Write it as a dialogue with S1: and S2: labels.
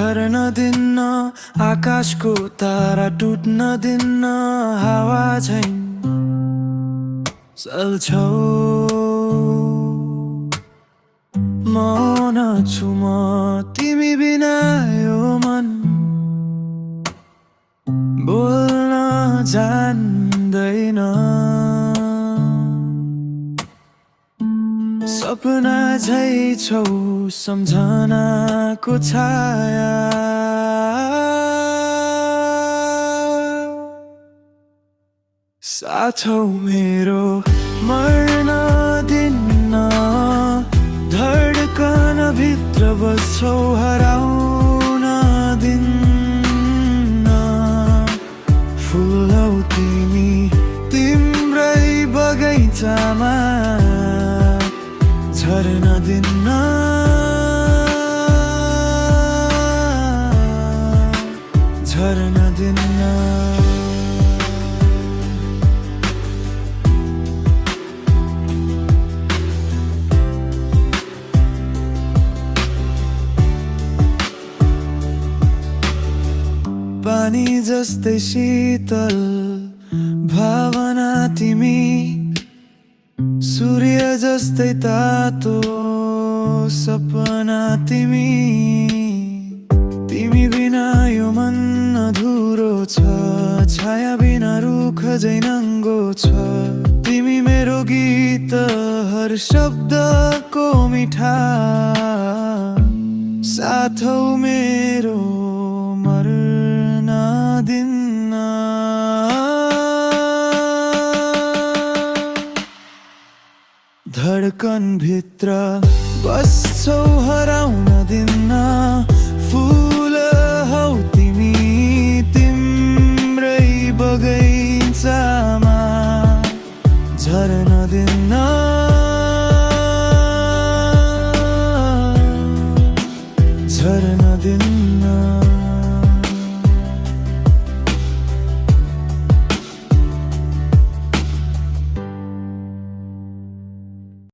S1: झर्न दिन्न आकाशको तारा टुट्न दिन्न हावा झैं चल्छौ मौन छु म तिमी बिना यो मन बोल्न जान्दैन सपना झै छौ सम्झनाको छाया साथौ मेरो मर्न दिन्न धड्कन भित्र बस्छौ हराउन दिन्न फुलौ तिमी तिम्रै बगैँचामा झर्न दिन्न झर्न दिन्न पानी जस्तै शीतल भावना तिमी सूर्य जस्तै तातो सपना तिमी तिमी बिना यो मन अधुरो छ छाया बिना रुख झै नङ्गो छ तिमी मेरो गीत हर शब्दको मिठा साथौ मेरो मर्न दिन्न धड्कन भित्र बस्छौ हराउन दिन्न फुल हौ तिमी तिम्रै बगैँचामा झर्न दिन्न झर्न दिन्न